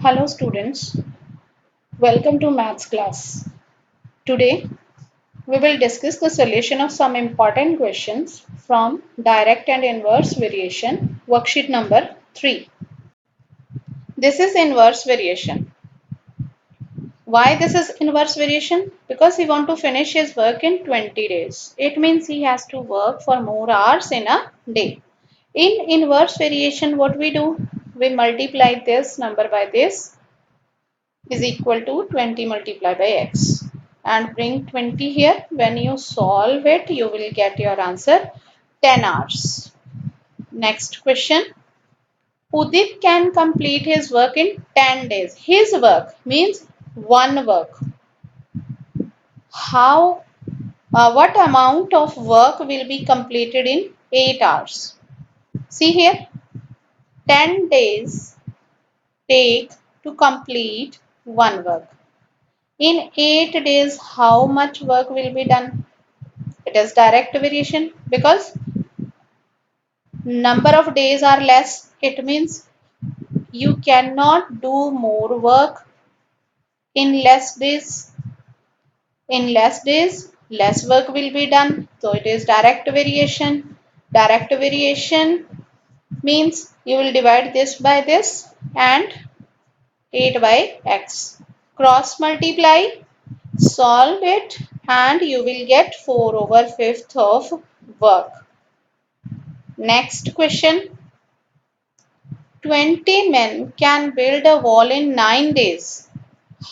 Hello students, welcome to maths class. Today we will discuss the solution of some important questions from direct and inverse variation worksheet number 3. This is inverse variation. Why this is inverse variation? Because he want to finish his work in 20 days. It means he has to work for more hours in a day. In inverse variation what we do? We multiply this number by this is equal to 20 multiplied by x and bring 20 here. When you solve it, you will get your answer 10 hours. Next question. Udit can complete his work in 10 days. His work means one work. What amount of work will be completed in 8 hours? See here, 10 days take to complete one work. In 8 days, how much work will be done? It is direct variation because number of days are less. It means you cannot do more work in less days. In less days, less work will be done. So it is direct variation. Direct variation means you will divide this by this and 8 by x. Cross multiply, solve it and you will get 4 over 5th of work. Next question. 20 men can build a wall in 9 days.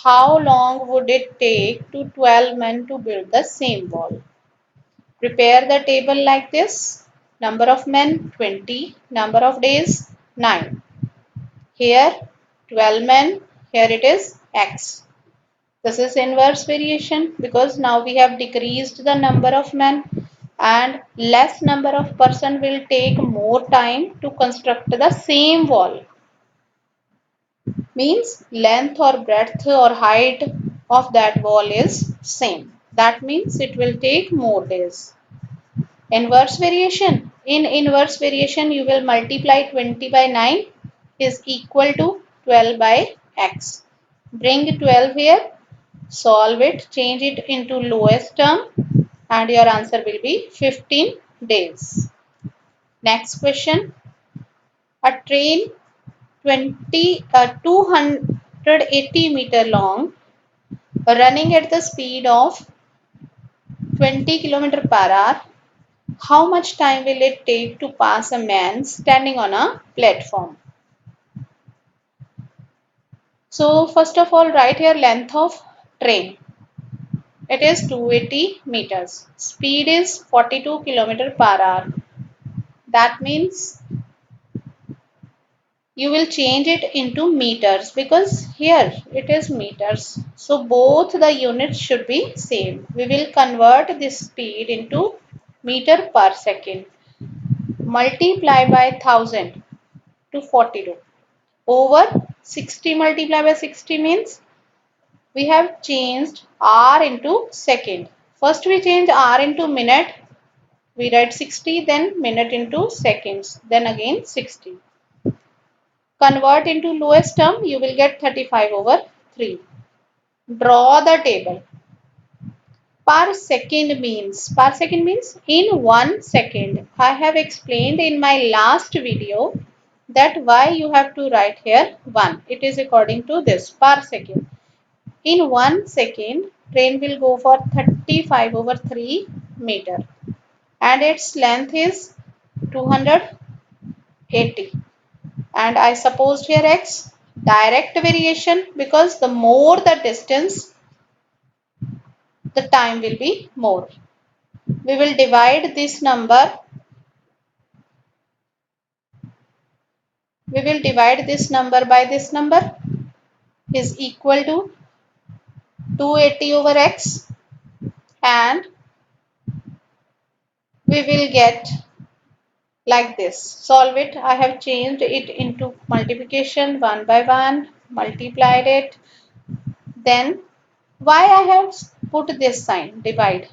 How long would it take to 12 men to build the same wall? Prepare the table like this. Number of men 20, number of days 9. Here 12 men, here it is x. This is inverse variation because now we have decreased the number of men and less number of person will take more time to construct the same wall. Means length or breadth or height of that wall is same. That means it will take more days. Inverse variation. In inverse variation you will multiply 20 by 9 is equal to 12 by x. Bring 12 here, solve it, change it into lowest term and your answer will be 15 days. Next question. A train 280 meter long running at the speed of 20 km per hour. How much time will it take to pass a man standing on a platform? So first of all write here length of train. It is 280 meters. Speed is 42 km per hour. That means you will change it into meters because here it is meters. So both the units should be same. We will convert this speed into meter per second. Multiply by 1000 to 42. Over 60 multiply by 60 means we have changed R into second. First we change R into minute. We write 60, then minute into seconds, then again 60. Convert into lowest term, you will get 35 over 3. Draw the table. Per second means in 1 second. I have explained in my last video that why you have to write here 1. It is according to this per second. In 1 second, train will go for 35 over 3 meter and its length is 280. And I supposed here x, direct variation because the more the distance, the time will be more. We will divide this number. We will divide this number by this number is equal to 280 over x and we will get like this. Solve it. I have changed it into multiplication 1 by 1, multiplied it. Then why I have put this sign divide?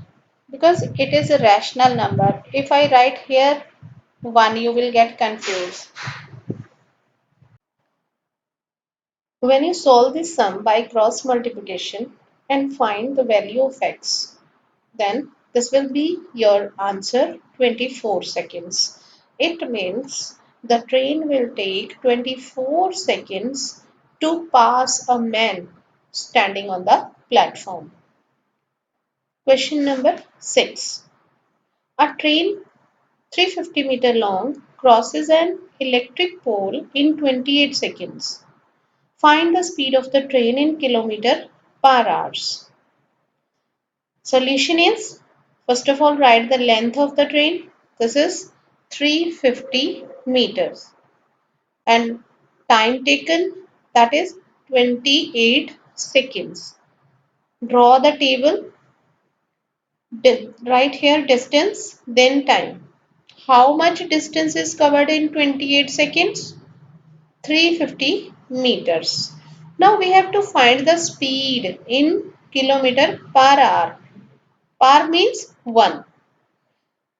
Because it is a rational number. If I write here 1, you will get confused. When you solve this sum by cross multiplication and find the value of x, then this will be your answer 24 seconds. It means the train will take 24 seconds to pass a man standing on the platform. Question number 6. A train 350-meter long crosses an electric pole in 28 seconds. Find the speed of the train in kilometer per hour. Solution is, first of all, write the length of the train. This is 350 meters. And time taken, that is 28 seconds. Draw the table. Write here distance, then time. How much distance is covered in 28 seconds? 350 meters. Now we have to find the speed in kilometer per hour. Per means 1.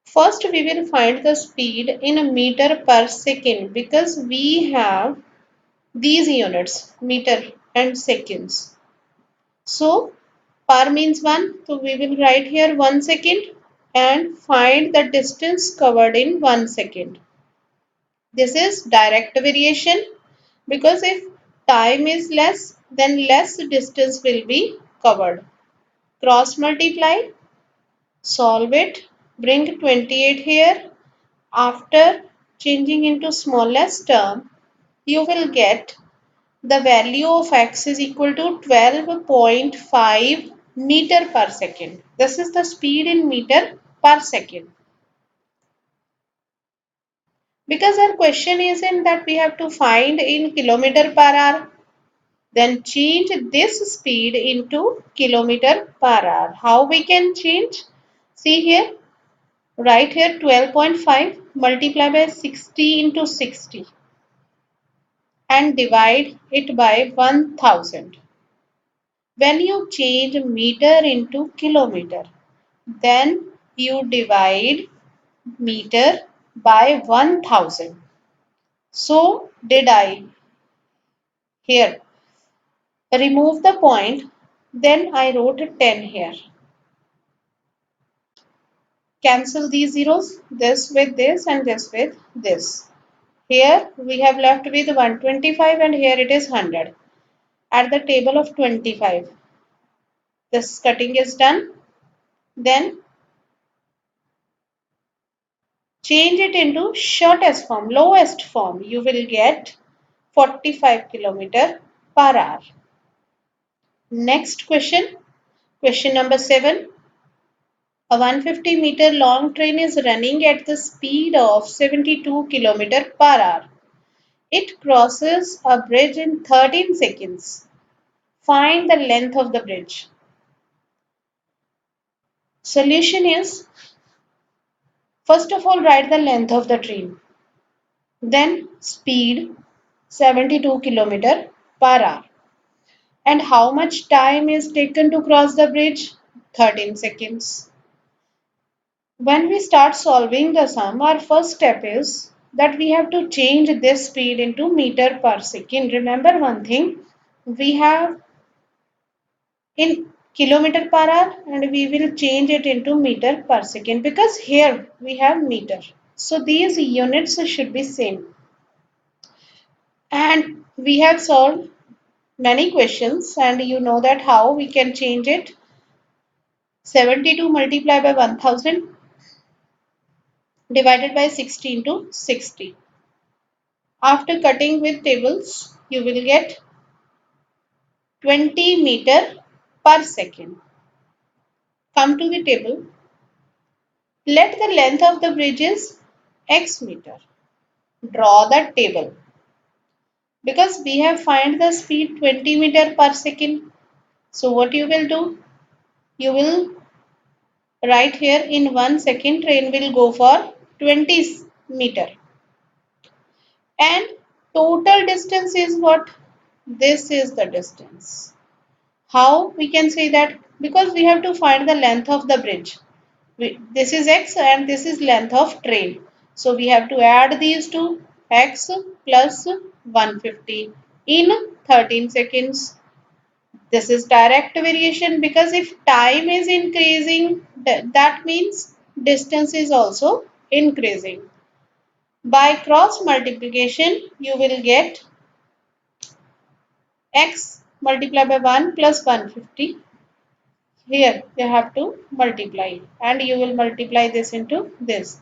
First we will find the speed in a meter per second because we have these units, meter and seconds. So per means 1, so we will write here 1 second and find the distance covered in 1 second. This is direct variation because if time is less, then less distance will be covered. Cross multiply, solve it, bring 28 here. After changing into smallest term, you will get the value of x is equal to 12.5 meter per second. This is the speed in meter per second. Because our question is in that we have to find in kilometer per hour, then change this speed into kilometer per hour. How we can change? See here, write here 12.5 multiply by 60 into 60 and divide it by 1000. When you change meter into kilometer, then you divide meter by 1000. So did I here remove the point, then I wrote a 10 here. Cancel these zeros, this with this and this with this. Here we have left with 125 and here it is 100. At the table of 25, this cutting is done. Then change it into shortest form, lowest form. You will get 45 kilometer per hour. Next question, question number 7. A 150-meter long train is running at the speed of 72 kilometer per hour. It crosses a bridge in 13 seconds. Find the length of the bridge. Solution is, first of all, write the length of the train. Then speed 72 kilometer per hour. And how much time is taken to cross the bridge? 13 seconds. When we start solving the sum, our first step is that we have to change this speed into meter per second. Remember one thing, we have in kilometer per hour and we will change it into meter per second because here we have meter. So these units should be same. And we have solved many questions and you know that how we can change it. 72 multiplied by 1000 divided by 60 into 60. After cutting with tables, you will get 20 meter per second. Come to the table. Let the length of the bridge is x meter. Draw the table. Because we have find the speed 20 meter per second. So what you will do? You will write here in 1 second train will go for 20 meter. And total distance is what? This is the distance. How we can say that? Because we have to find the length of the bridge. This is x and this is length of train. So we have to add these two, x plus 150 in 13 seconds. This is direct variation because if time is increasing, that means distance is also increasing. By cross multiplication, you will get x multiplied by 1 plus 150. Here you have to multiply and you will multiply this into this.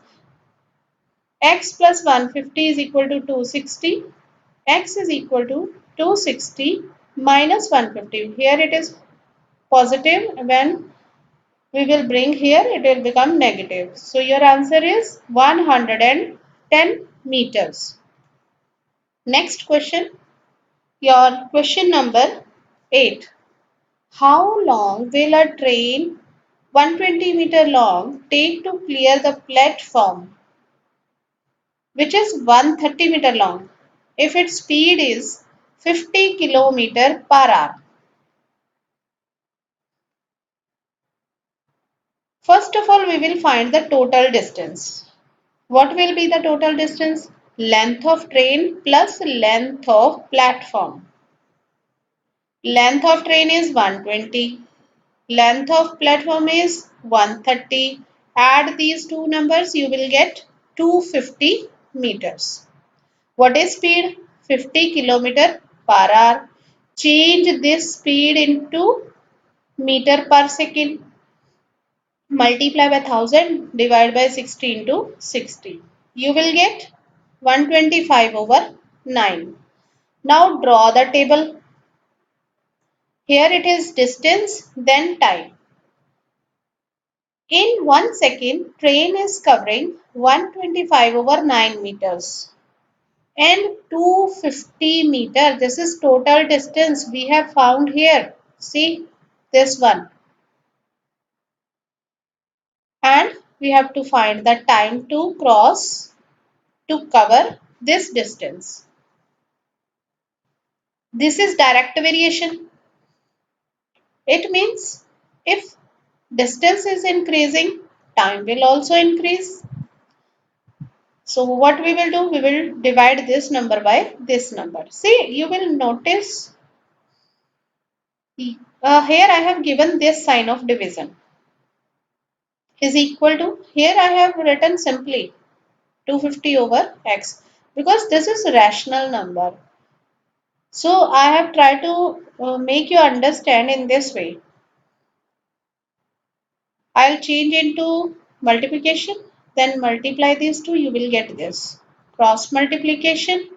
X plus 150 is equal to 260. X is equal to 260 minus 150. Here it is positive. When we will bring here, it will become negative. So your answer is 110 meters. Next question. Your question number 8. How long will a train 120-meter long take to clear the platform which is 130-meter long if its speed is 50 kilometer per hour? First of all, we will find the total distance. What will be the total distance? Length of train plus length of platform. Length of train is 120. Length of platform is 130. Add these two numbers, you will get 250 meters. What is speed? 50 kilometer per hour. Change this speed into meter per second. Multiply by 1000, divide by 60 into 60. You will get 125 over 9. Now draw the table. Here it is distance, then time. In 1 second, train is covering 125 over 9 meters and 250 meter. This is total distance we have found here. See this one. And we have to find the time to cross to cover this distance. This is direct variation. It means if distance is increasing, time will also increase. So what we will do, we will divide this number by this number. See, you will notice here I have given this sign of division is equal to, here I have written simply 250 over x because this is a rational number. So I have tried to make you understand in this way. I'll change into multiplication, then multiply these two, you will get this. Cross multiplication,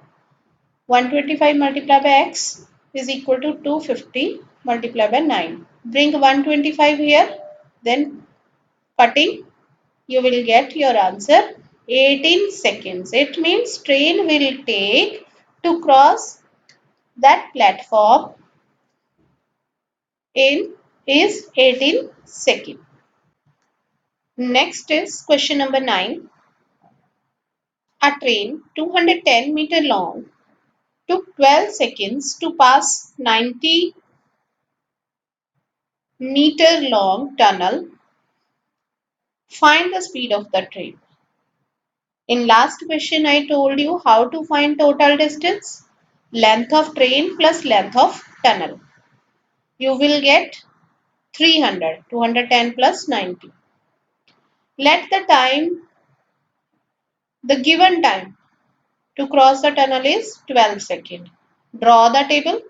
125 multiplied by x is equal to 250 multiplied by 9. Bring 125 here, then cutting, you will get your answer 18 seconds. It means train will take to cross that platform in is 18 seconds. Next is question number 9. A train 210-meter long took 12 seconds to pass 90-meter long tunnel. Find the speed of the train. In last question I told you how to find total distance. Length of train plus length of tunnel. You will get 300, 210 plus 90. Let the time, the given time to cross the tunnel is 12 seconds. Draw the table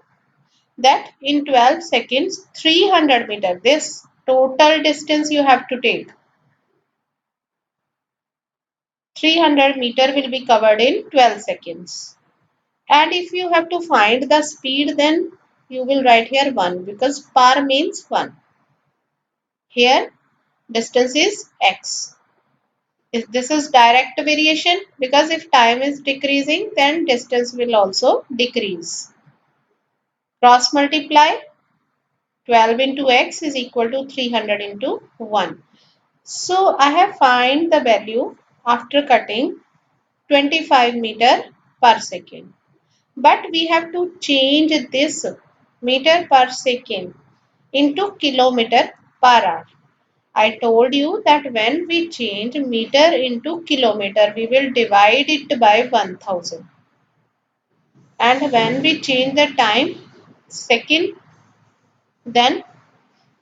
that in 12 seconds 300 meter, this total distance you have to take. 300 meter will be covered in 12 seconds. And if you have to find the speed, then you will write here 1 because per means 1. Here distance is x. If this is direct variation because if time is decreasing, then distance will also decrease. Cross multiply, 12 into x is equal to 300 into 1. So I have find the value after cutting 25 meter per second. But we have to change this meter per second into kilometer per hour. I told you that when we change meter into kilometer, we will divide it by 1000. And when we change the time, second. Then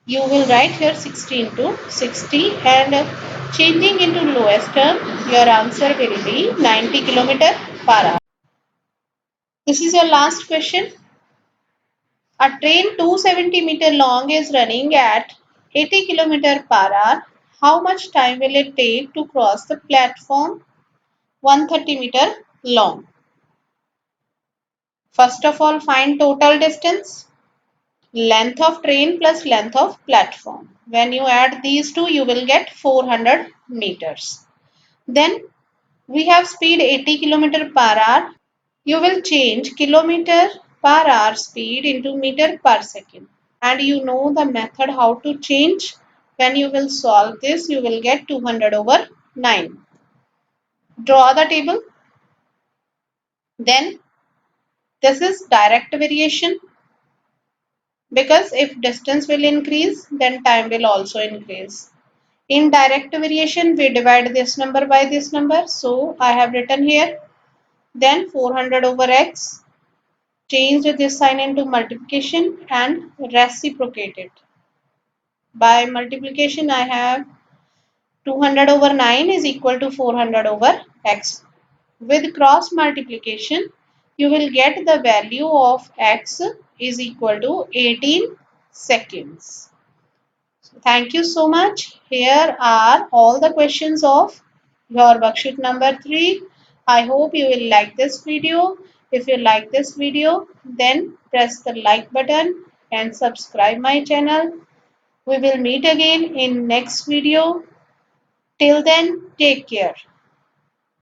you will write here 60 into 60 and changing into lowest term, your answer will be 90 kilometer per hour. This is your last question. A train 270-meter long is running at 80 kilometer per hour. How much time will it take to cross the platform 130-meter long? First of all, find total distance. Length of train plus length of platform. When you add these two, you will get 400 meters. Then we have speed 80 kilometer per hour. You will change kilometer per hour speed into meter per second. And you know the method how to change. When you will solve this, you will get 200 over 9. Draw the table. Then this is direct variation, because if distance will increase, then time will also increase. In direct variation, we divide this number by this number. So I have written here. Then 400 over x, changed this sign into multiplication and reciprocate it. By multiplication, I have 200 over 9 is equal to 400 over x. With cross multiplication, you will get the value of x is equal to 18 seconds. So thank you so much. Here are all the questions of your worksheet number 3. I hope you will like this video. If you like this video, then press the like button and subscribe my channel. We will meet again in next video. Till then, take care.